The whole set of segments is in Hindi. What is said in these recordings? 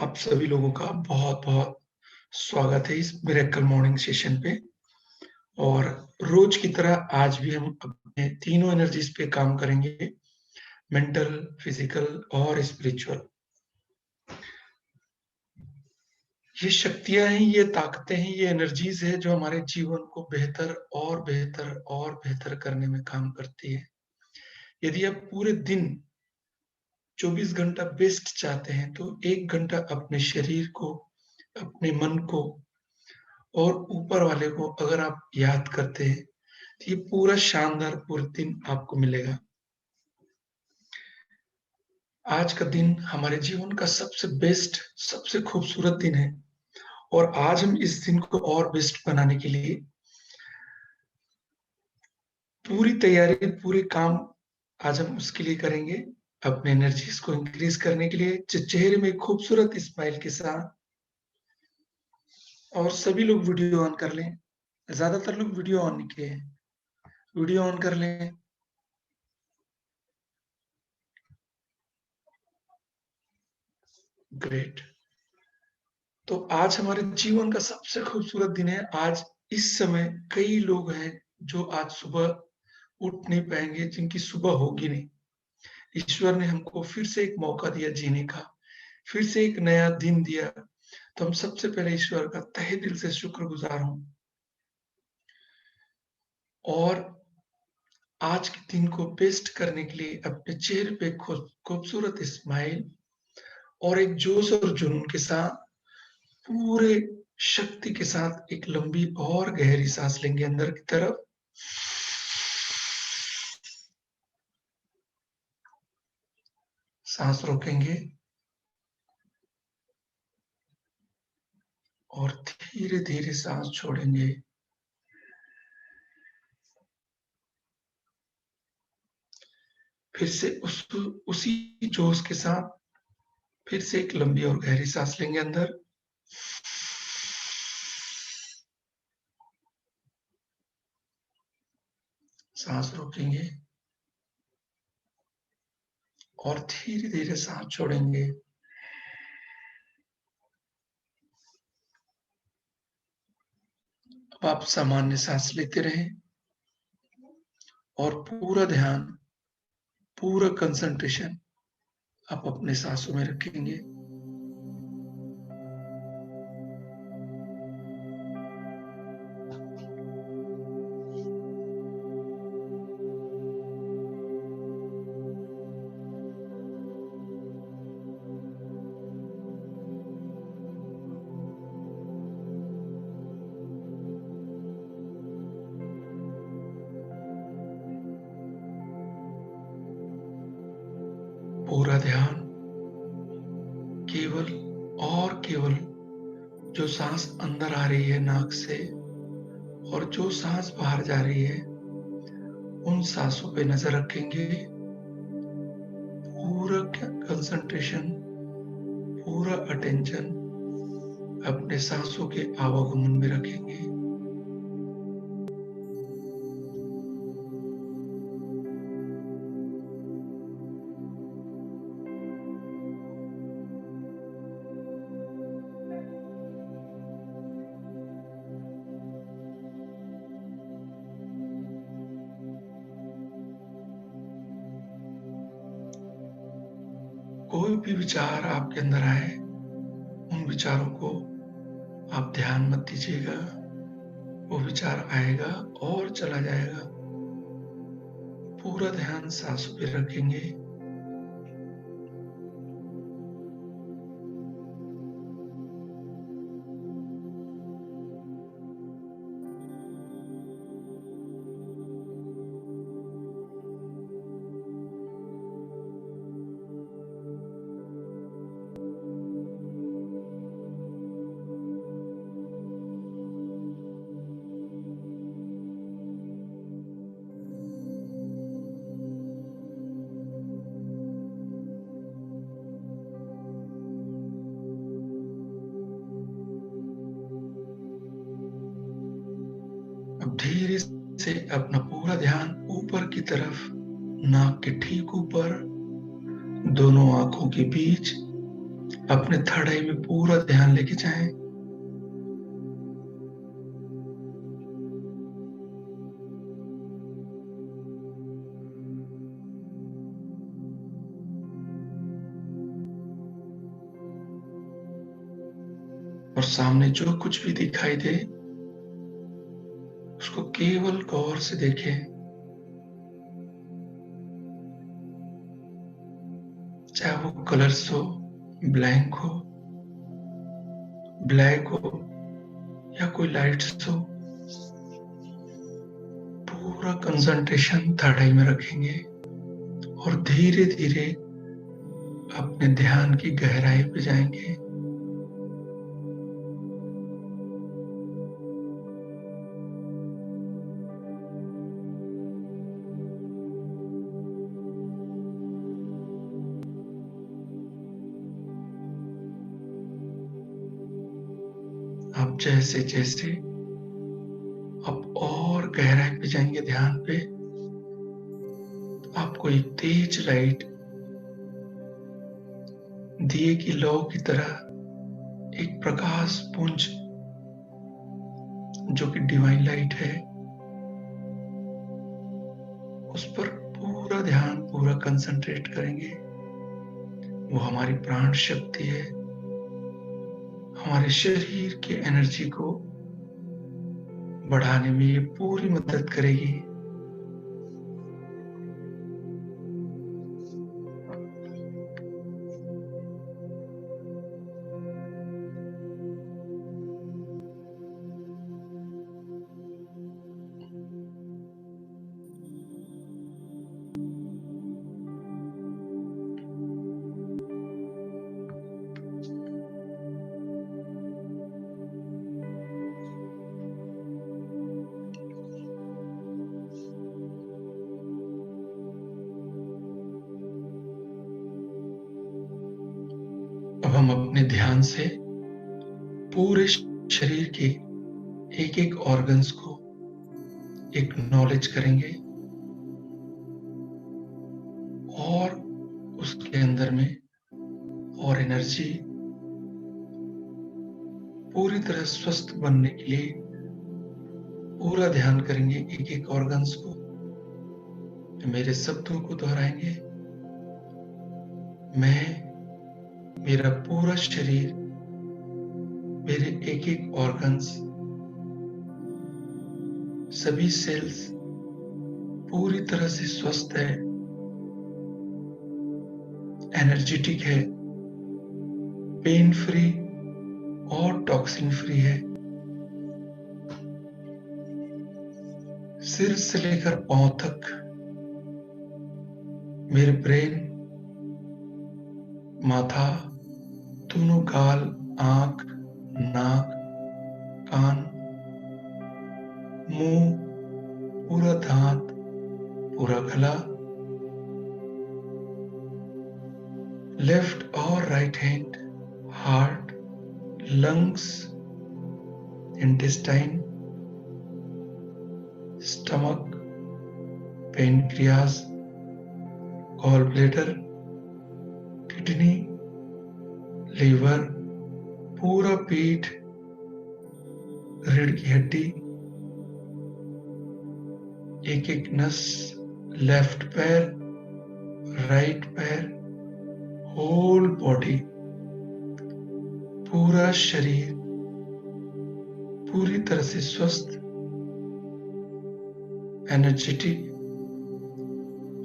आप सभी लोगों का बहुत-बहुत स्वागत है इस मिरेकल मॉर्निंग सेशन पे। और रोज की तरह आज भी हम अपने तीनों एनर्जीज पे काम करेंगे, मेंटल, फिजिकल और स्पिरिचुअल। ये शक्तियाँ हैं, ये ताकतें हैं, ये एनर्जीज है जो हमारे जीवन को बेहतर और बेहतर और बेहतर करने में काम करती है। यदि आप पूरे दिन 24 घंटा बेस्ट चाहते हैं, तो 1 घंटा अपने शरीर को, अपने मन को और ऊपर वाले को अगर आप याद करते हैं, तो ये पूरा शानदार पूरा दिन आपको मिलेगा। आज का दिन हमारे जीवन का सबसे बेस्ट, सबसे खूबसूरत दिन है और आज हम इस दिन को और बेस्ट बनाने के लिए पूरी तैयारी, पूरे काम आज हम उसके लिए करेंगे, अपने एनर्जीज को इंक्रीज करने के लिए, चेहरे में खूबसूरत स्माइल के साथ। और सभी लोग वीडियो ऑन कर लें। ज्यादातर लोग वीडियो ऑन नहीं किए हैं, वीडियो ऑन कर लें। ग्रेट। तो आज हमारे जीवन का सबसे खूबसूरत दिन है। आज इस समय कई लोग हैं जो आज सुबह उठ नहीं पाएंगे, जिनकी सुबह होगी नहीं। ईश्वर ने हमको फिर से एक मौका दिया जीने का, फिर से एक नया दिन दिया। तो हम सबसे पहले ईश्वर का तहे दिल से शुक्रगुजार हूं। और आज के दिन को बेस्ट करने के लिए अपने चेहरे पे खूबसूरत स्माइल और एक जोश और जुनून के साथ, पूरे शक्ति के साथ एक लंबी और गहरी सांस लेंगे अंदर की तरफ। सांस रोकेंगे और धीरे धीरे सांस छोड़ेंगे। फिर से उसी जोश के साथ फिर से एक लंबी और गहरी सांस लेंगे अंदर। सांस रोकेंगे और धीरे धीरे सांस छोड़ेंगे। अब आप सामान्य सांस लेते रहें और पूरा ध्यान, पूरा कंसंट्रेशन आप अपने सांसों में रखेंगे। पूरा ध्यान केवल और केवल जो सांस अंदर आ रही है नाक से और जो सांस बाहर जा रही है, उन सांसों पे नजर रखेंगे। पूरा कंसंट्रेशन, पूरा अटेंशन अपने सांसों के आवागमन में रखेंगे। कोई भी विचार आपके अंदर आए, उन विचारों को आप ध्यान मत दीजिएगा। वो विचार आएगा और चला जाएगा। पूरा ध्यान सांसों पे रखेंगे। अब धीरे से अपना पूरा ध्यान ऊपर की तरफ, नाक के ठीक ऊपर, दोनों आंखों के बीच अपने थर्ड आई में पूरा ध्यान लेके जाएं। और सामने जो कुछ भी दिखाई दे उसको केवल गौर से देखें, चाहे वो कलर्स हो, ब्लैंक हो, ब्लैक हो या कोई लाइट्स हो। पूरा कंसंट्रेशन थर्ड आई में रखेंगे और धीरे धीरे अपने ध्यान की गहराई पे जाएंगे। आप जैसे जैसे आप और गहराई पे जाएंगे ध्यान पे, तो आपको एक तेज लाइट दिए की लौ की तरह एक प्रकाश पुंज जो कि डिवाइन लाइट है, उस पर पूरा ध्यान, पूरा कंसंट्रेट करेंगे। वो हमारी प्राण शक्ति है, हमारे शरीर के एनर्जी को बढ़ाने में ये पूरी मदद करेगी। अब हम अपने ध्यान से पूरे शरीर के एक एक ऑर्गन्स को एक्नॉलेज करेंगे और उसके अंदर में और एनर्जी पूरी तरह स्वस्थ बनने के लिए पूरा ध्यान करेंगे एक एक ऑर्गन्स को। मेरे शब्दों को दोहराएंगे। मैं, मेरा पूरा शरीर, मेरे एक एक ऑर्गन्स, सभी सेल्स पूरी तरह से स्वस्थ है, एनर्जेटिक है, पेन फ्री और टॉक्सिन फ्री है। सिर से लेकर पांव तक मेरे ब्रेन, माथा, दोनों गाल, आंख, नाक, कान, मुंह, पूरा दांत, पूरा गला, लेफ्ट और right hand, heart, lungs, intestine, stomach, pancreas, gall bladder, kidney, liver, पूरा पीठ, रीढ़ की हड्डी, एक एक नस, लेफ्ट पैर, राइट पैर, होल बॉडी, पूरा शरीर पूरी तरह से स्वस्थ, एनर्जेटिक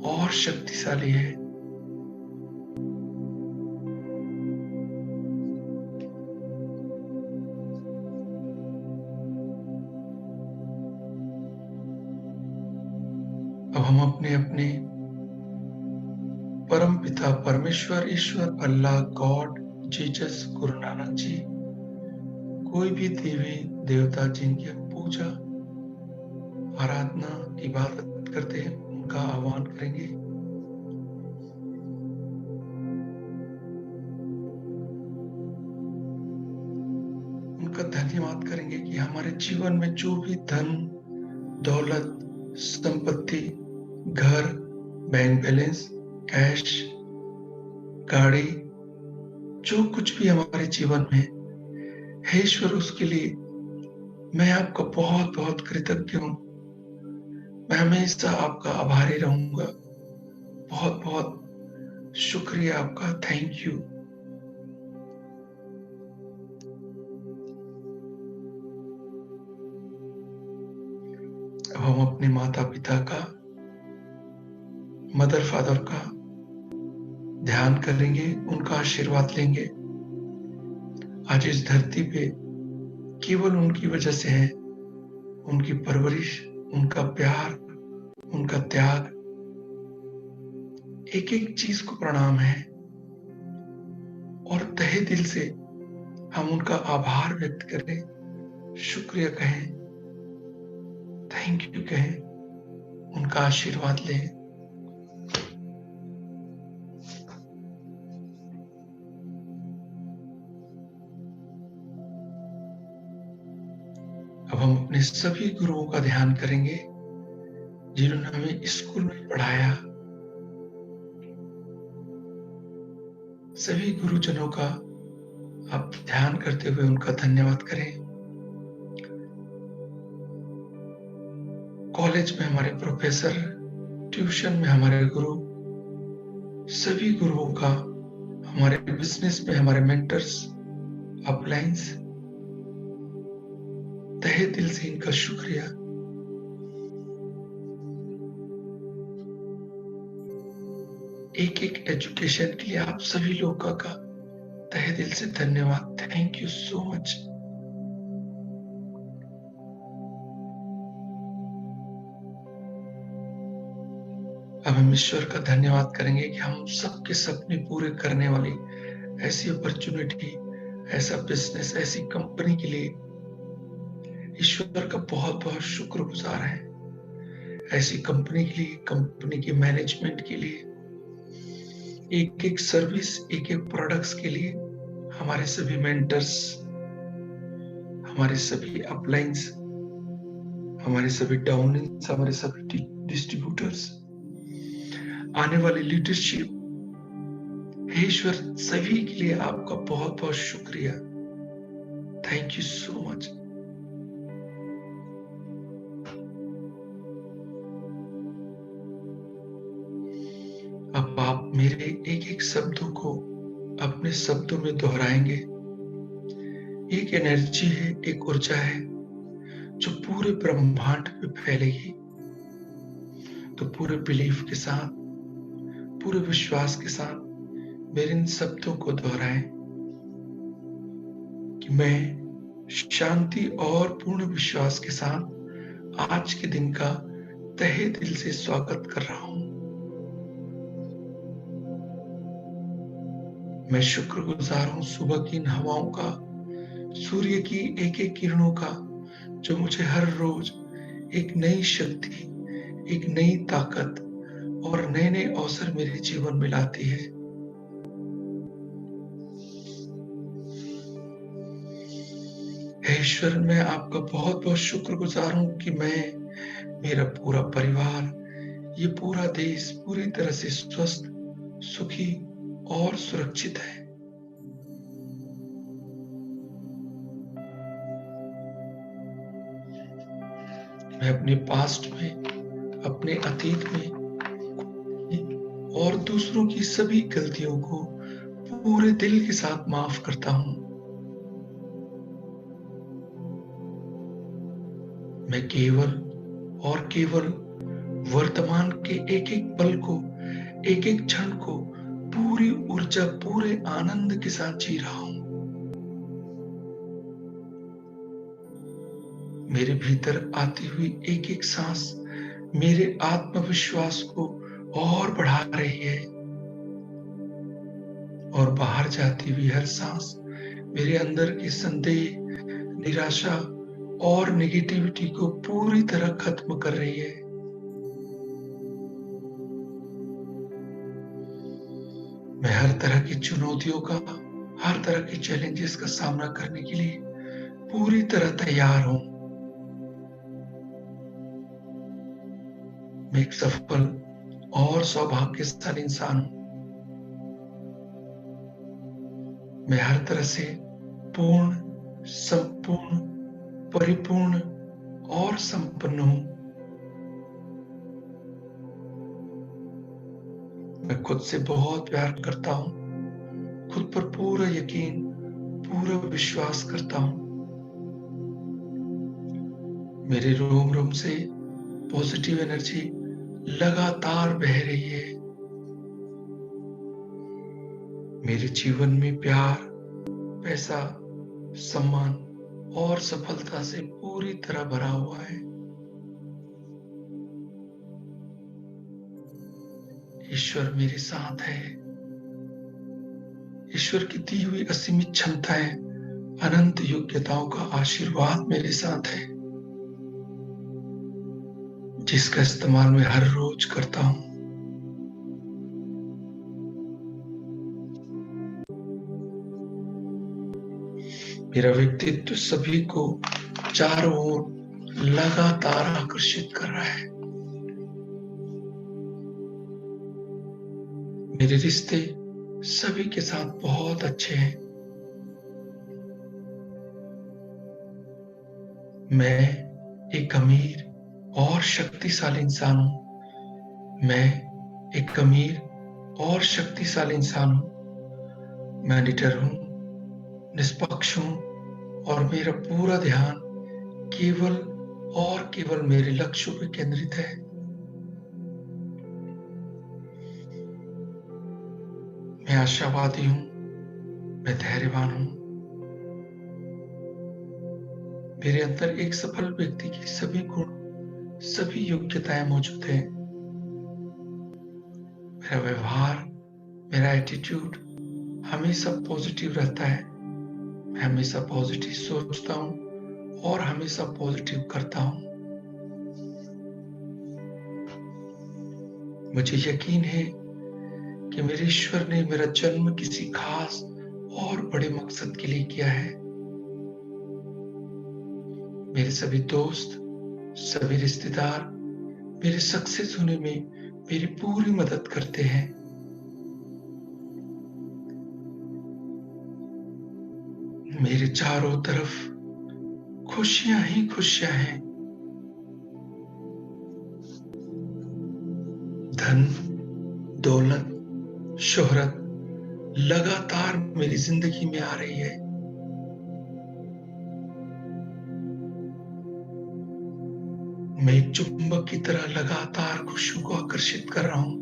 और शक्तिशाली है। अब हम अपने अपने परम पिता परमेश्वर, ईश्वर, अल्लाह, गॉड, जीसस, गुरु नानक जी, कोई भी देवी देवता जिनकी हम पूजा, आराधना, इबादत करते हैं, उनका आह्वान करेंगे। उनका धन्यवाद करेंगे कि हमारे जीवन में जो भी धन, दौलत, संपत्ति, घर, बैंक बैलेंस, कैश, गाड़ी, जो कुछ भी हमारे जीवन में, हे ईश्वर, उसके लिए मैं आपका बहुत-बहुत कृतज्ञ हूँ। मैं हमेशा आपका आभारी रहूँगा। बहुत-बहुत शुक्रिया आपका, थैंक यू। अब हम अपने माता-पिता का, मदर फादर का ध्यान करेंगे, उनका आशीर्वाद लेंगे। आज इस धरती पे केवल उनकी वजह से है, उनकी परवरिश, उनका प्यार, उनका त्याग, एक-एक चीज को प्रणाम है और तहे दिल से हम उनका आभार व्यक्त करें, शुक्रिया कहें, थैंक यू कहें, उनका आशीर्वाद लें। अब हम अपने सभी गुरुओं का ध्यान करेंगे जिन्होंने हमें स्कूल में पढ़ाया। सभी गुरुजनों का आप ध्यान करते हुए उनका धन्यवाद करें। कॉलेज में हमारे प्रोफेसर, ट्यूशन में हमारे गुरु, सभी गुरुओं का, हमारे बिजनेस में हमारे मेंटर्स, अपलाइंस, तहे दिल से इनका शुक्रिया। एक-एक एजुकेशन के लिए आप सभी लोगों का तहे दिल से धन्यवाद, थैंक यू सो मच। अब हम ईश्वर का धन्यवाद करेंगे कि हम सबके सपने पूरे करने वाली ऐसी अपॉर्चुनिटी, ऐसा बिजनेस, ऐसी कंपनी के लिए ईश्वर का बहुत-बहुत शुक्रगुजार हैं। ऐसी कंपनी के लिए, कंपनी के मैनेजमेंट के लिए, एक-एक सर्विस, एक-एक प्रोडक्ट्स के लिए, हमारे सभी मेंटर्स, हमारे सभी अपलाइंस, हमारे सभी डाउनलाइंस, हमारे सभी डिस्ट्रीब्यूटर्स, आने वाली लीडरशिप, हे ईश्वर, सभी के लिए आपका बहुत-बहुत शुक्रिया, थैंक यू सो मच। अब आप मेरे एक-एक शब्दों को अपने शब्दों में दोहराएंगे। एक एनर्जी है, एक ऊर्जा है जो पूरे ब्रह्मांड में फैलेगी। तो पूरे बिलीफ के साथ, पूरे विश्वास के साथ मेरे इन शब्दों को दोहराएं कि मैं शांति और पूर्ण विश्वास के साथ आज के दिन का तहे दिल से स्वागत कर रहा हूं। मैं शुक्रगुजार हूं सुबह की इन हवाओं का, सूर्य की एक-एक किरणों का, जो मुझे हर रोज एक नई शक्ति, एक नई ताकत और नए-नए अवसर मेरे जीवन में लाती है। हे ईश्वर, मैं आपका बहुत-बहुत शुक्रगुजार हूं कि मैं, मेरा पूरा परिवार, ये पूरा देश पूरी तरह से स्वस्थ, सुखी और सुरक्षित है। मैं अपने पास्ट में, अपने अतीत में और दूसरों की सभी गलतियों को पूरे दिल के साथ माफ करता हूं। मैं केवल और केवल वर्तमान के एक-एक पल को, एक-एक क्षण को पूरी ऊर्जा, पूरे आनंद के साथ जी रहा हूं। मेरे भीतर आती हुई एक-एक सांस मेरे आत्मविश्वास को और बढ़ा रही है और बाहर जाती हुई हर सांस मेरे अंदर की संदेह, निराशा और नेगेटिविटी को पूरी तरह खत्म कर रही है। मैं हर तरह की चुनौतियों का, हर तरह के चैलेंजेस का सामना करने के लिए पूरी तरह तैयार हूं। मैं एक सफल और सौभाग्यशाली इंसान हूं। मैं हर तरह से पूर्ण, संपूर्ण, परिपूर्ण और संपन्न हूं। मैं खुद से बहुत प्यार करता हूं, खुद पर पूरा यकीन, पूरा विश्वास करता हूं। मेरे रोम रोम से पॉजिटिव एनर्जी लगातार बह रही है। मेरे जीवन में प्यार, पैसा, सम्मान और सफलता से पूरी तरह भरा हुआ है। ईश्वर मेरे साथ है। ईश्वर की दी हुई असीमित क्षमताएं, अनंत योग्यताओं का आशीर्वाद मेरे साथ है, जिसका इस्तेमाल मैं हर रोज करता हूं। मेरा व्यक्तित्व सभी को चारों ओर लगातार आकर्षित कर रहा है। मेरे रिश्ते सभी के साथ बहुत अच्छे हैं। मैं एक अमीर और शक्तिशाली इंसान हूं। मैं एक अमीर और शक्तिशाली इंसान हूं। मैं निडर हूं, निष्पक्ष हूं और मेरा पूरा ध्यान केवल और केवल मेरे लक्ष्यों पर केंद्रित है। मैं आशावादी हूं, मैं धैर्यवान हूं। मेरे अंदर एक सफल व्यक्ति की सभी गुण, सभी योग्यताएं मौजूद हैं। मेरा व्यवहार, मेरा एटीट्यूड हमेशा पॉजिटिव रहता है। मैं हमेशा पॉजिटिव सोचता हूं और हमेशा पॉजिटिव करता हूं। मुझे यकीन है कि मेरे ईश्वर ने मेरा जन्म किसी खास और बड़े मकसद के लिए किया है। मेरे सभी दोस्त, सभी रिश्तेदार मेरे सक्सेस होने में मेरी पूरी मदद करते हैं। मेरे चारों तरफ खुशियां ही खुशियां हैं। धन, दौलत, शोहरत लगातार मेरी जिंदगी में आ रही है। मैं एक चुंबक की तरह लगातार खुशियों को आकर्षित कर रहा हूं।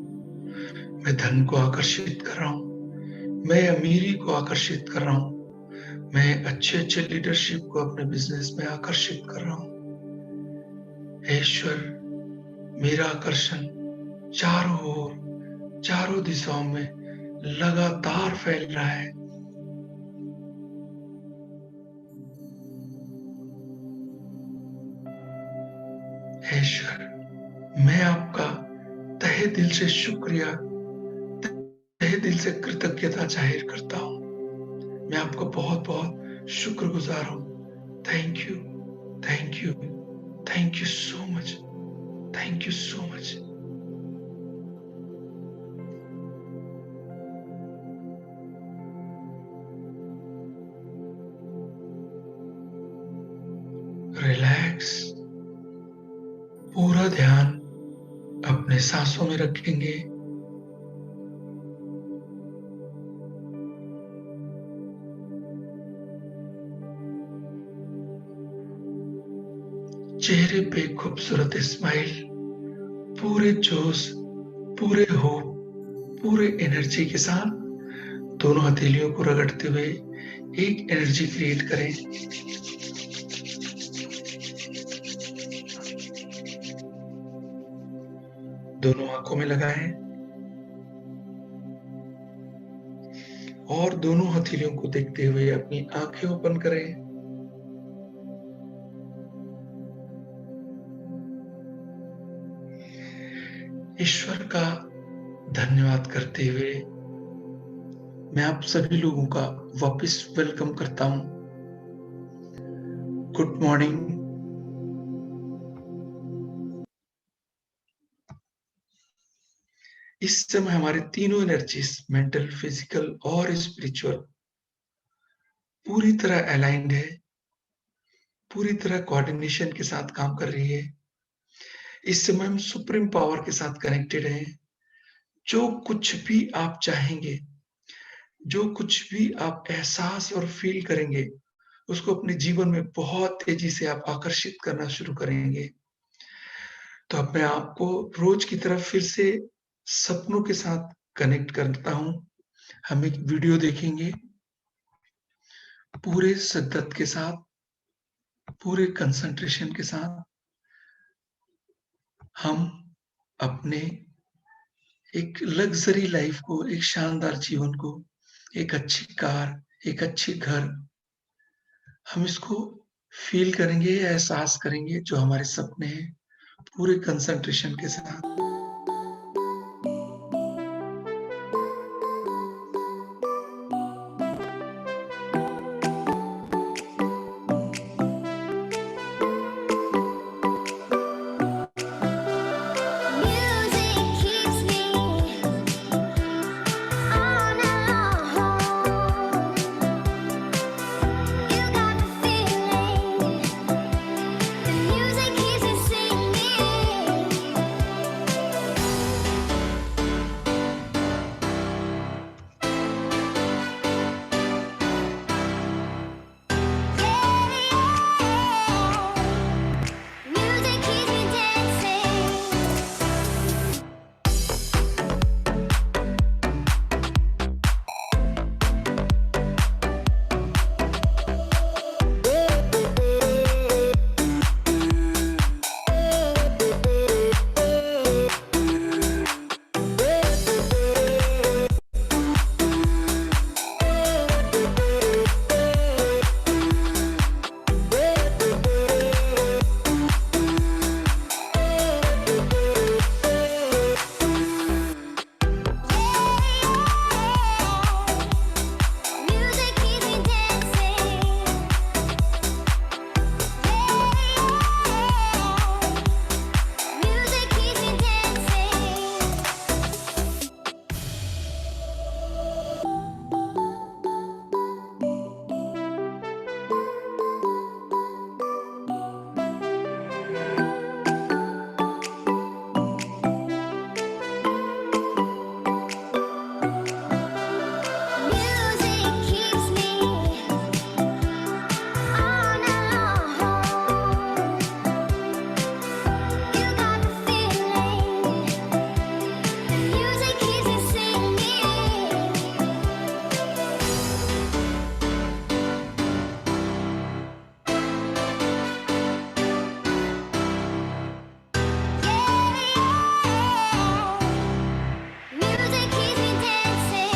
मैं धन को आकर्षित कर रहा हूं। मैं अमीरी को आकर्षित कर रहा हूं। मैं अच्छे अच्छे लीडरशिप को अपने बिजनेस में आकर्षित कर रहा हूं। ईश्वर, मेरा आकर्षण चारों ओर, चारों दिशाओं में लगातार फैल रहा है। ईश्वर, मैं आपका तहे दिल से शुक्रिया, तहे दिल से कृतज्ञता जाहिर करता हूं। मैं आपका बहुत बहुत शुक्रगुजार हूं। Thank you, thank you, thank you so much, thank you so much. Relax, पूरा ध्यान अपने सांसों में रखेंगे। चेहरे पे खूबसूरत स्माइल, पूरे जोश, पूरे होप, पूरे एनर्जी के साथ दोनों हथेलियों को रगड़ते हुए एक एनर्जी क्रिएट करें। दोनों आंखों में लगाएं और दोनों हथेलियों को देखते हुए अपनी आंखें ओपन करें। ईश्वर का धन्यवाद करते हुए मैं आप सभी लोगों का वापस वेलकम करता हूं। Good morning. इस समय हमारे तीनों एनर्जीज, मेंटल, फिजिकल और स्पिरिचुअल, पूरी तरह अलाइन्ड है, पूरी तरह कोऑर्डिनेशन के साथ काम कर रही है। इस समय हम सुप्रीम पावर के साथ कनेक्टेड हैं। जो कुछ भी आप चाहेंगे, जो कुछ भी आप एहसास और फ़ील करेंगे, उसको अपने जीवन में बहुत तेज़ी से आप आकर्षित करना शुरू करेंगे। तो अब मैं आपको रोज़ की तरह फिर से सपनों के साथ कनेक्ट करता हूँ। हम एक वीडियो देखेंगे, पूरे शिद्दत के साथ, पूरे कंसंट्रेशन के साथ हम अपने एक लग्ज़री लाइफ़ को, एक शानदार जीवन को, एक अच्छी कार, एक अच्छी घर, हम इसको फ़ील करेंगे, एहसास करेंगे जो हमारे सपने हैं, पूरे कंसंट्रेशन के साथ। Music keeps me on alone. You got the feeling. The music keeps me singing. Music keeps me dancing. Music keeps me dancing. Music keeps me dancing. Music keeps me on alone. You got the feeling. The music keeps me singing. Music keeps me dancing.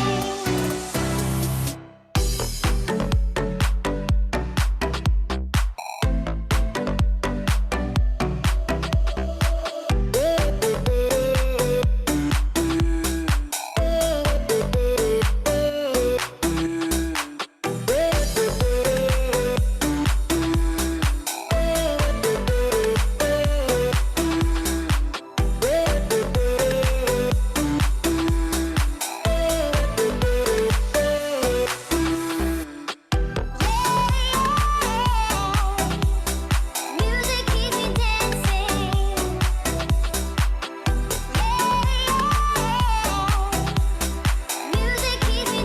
Music keeps me dancing. Music keeps me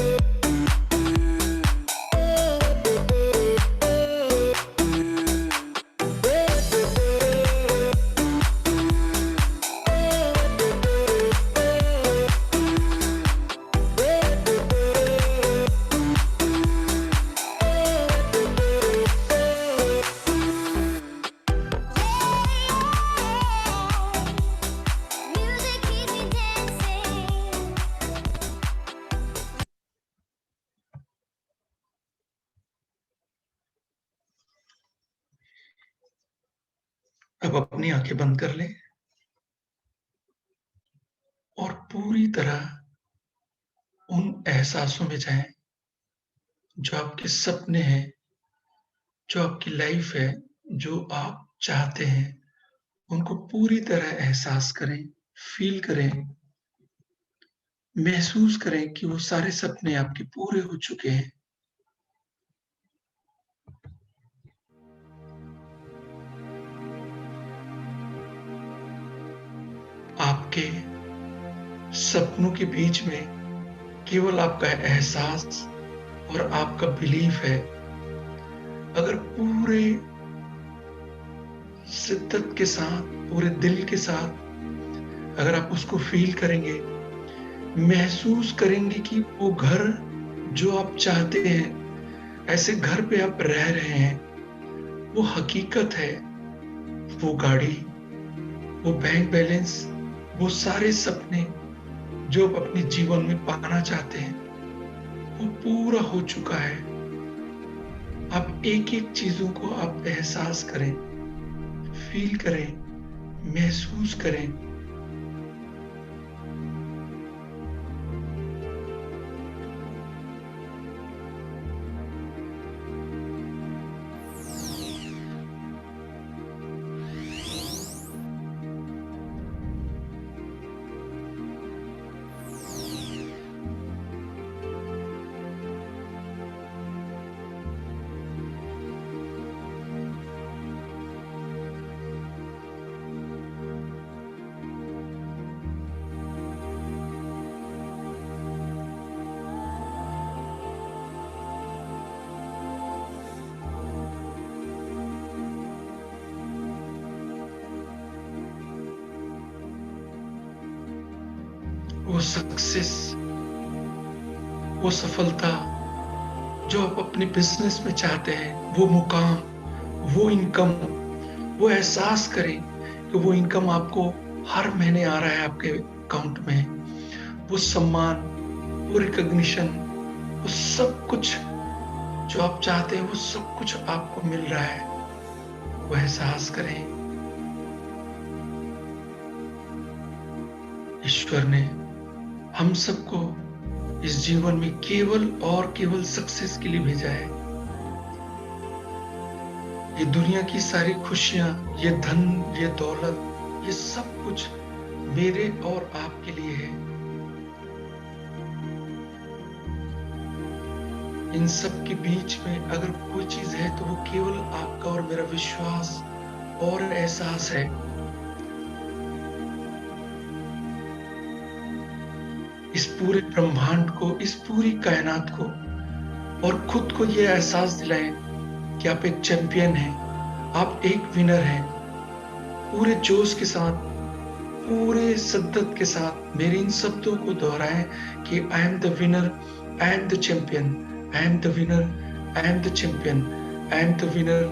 dancing. Music keeps me dancing. अब अपनी आँखें बंद कर लें और पूरी तरह उन एहसासों में जाएँ, जो आपके सपने हैं, जो आपकी लाइफ़ है, जो आप चाहते हैं, उनको पूरी तरह एहसास करें, फ़ील करें, महसूस करें कि वो सारे सपने आपके पूरे हो चुके हैं। आपके सपनों के बीच में केवल आपका एहसास और आपका बिलीफ है। अगर पूरे शिद्दत के साथ, पूरे दिल के साथ अगर आप उसको फ़ील करेंगे, महसूस करेंगे कि वो घर जो आप चाहते हैं, ऐसे घर पे आप रह रहे हैं, वो हकीकत है। वो गाड़ी, वो बैंक बैलेंस, वो सारे सपने जो आप अपने जीवन में पाना चाहते हैं, वो पूरा हो चुका है। आप एक-एक चीज़ों को आप एहसास करें, फ़ील करें, महसूस करें। वो सक्सेस, वो सफलता जो आप अपने बिज़नेस में चाहते हैं, वो मुकाम, वो इनकम, वो एहसास करें कि वो इनकम आपको हर महीने आ रहा है आपके अकाउंट में। वो सम्मान, वो रिकॉग्निशन, वो सब कुछ जो आप चाहते हैं, वो सब कुछ आपको मिल रहा है। वो एहसास करें। ईश्वर ने हम सबको इस जीवन में केवल और केवल सक्सेस के लिए भेजा है। ये दुनिया की सारी खुशियाँ, ये धन, ये दौलत, ये सब कुछ मेरे और आपके लिए है। इन सब के बीच में अगर कोई चीज़ है तो वो केवल आपका और मेरा विश्वास और एहसास है। इस पूरे ब्रह्मांड को, इस पूरी कायनात को और खुद को ये एहसास दिलाएँ कि आप एक चैंपियन हैं, आप एक विनर हैं। पूरे जोश के साथ, पूरे शिद्दत के साथ मेरे इन शब्दों को दोहराएँ कि I am the winner, I am the champion, I am the winner, I am the champion, I am the winner,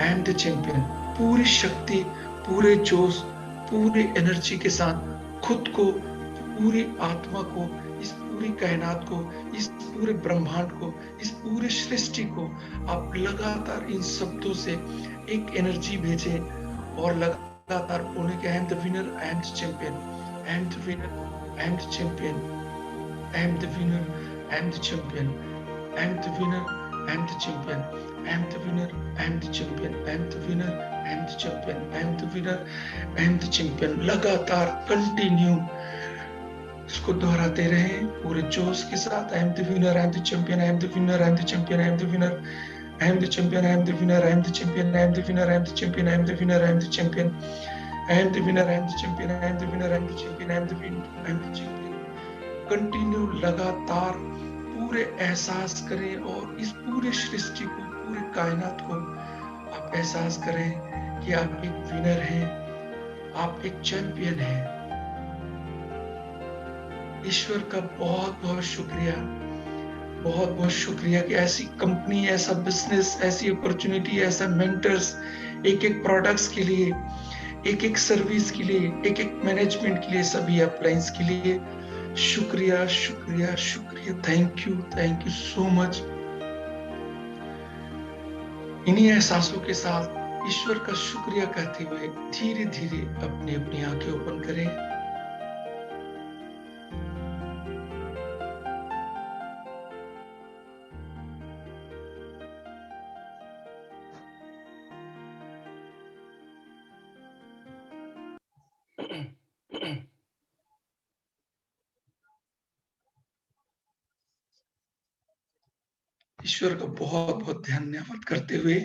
I am the champion. पूरी शक्ति, पूरे जोश, पूरी एनर्जी के साथ खुद को, पूरी आत्मा को, इस पूरी कायनात को, इस पूरे ब्रह्मांड को, इस पूरे सृष्टि को आप लगातार इन शब्दों से एक एनर्जी भेजें और लगातार बोलें कि I am the winner, I am the champion, I am the winner, I am the champion, I am the winner, I am the champion, I am the winner, I am the champion, I am the winner, I am the champion, I am the winner, I am the champion, I am the winner, I am the champion. लगातार कंटिन्यू इसको दोहराते रहें पूरे जोश के साथ। I am the winner, I am the champion, I am the winner, I am the champion, I am the winner, I am the champion, I am the winner, I am the champion, I am the winner, I am the champion, I am the winner, I am the champion, I am the winner, I am the champion, I am the winner, I am the champion, I am the winner, I am the champion। Continue लगातार पूरे एहसास करें और इस पूरे सृष्टि को, पूरे कायनात को आप एहसास करें कि आप एक विनर हैं, आप एक चैंपियन हैं। ईश्वर का बहुत बहुत शुक्रिया, बहुत बहुत शुक्रिया कि ऐसी कंपनी, ऐसा बिजनेस, ऐसी अपॉर्चुनिटी, ऐसा मेंटर्स, एक एक प्रोडक्ट्स के लिए, एक एक सर्विस के लिए, एक एक मैनेजमेंट के लिए, सभी अपलायंस के लिए शुक्रिया, शुक्रिया, शुक्रिया। Thank you so much. इन्हीं एहसासों के साथ ईश्वर का शुक्रिया कहते हुए धीरे धीरे अपनी अपनी आंखें ओपन करें। ईश्वर का बहुत-बहुत धन्यवाद करते हुए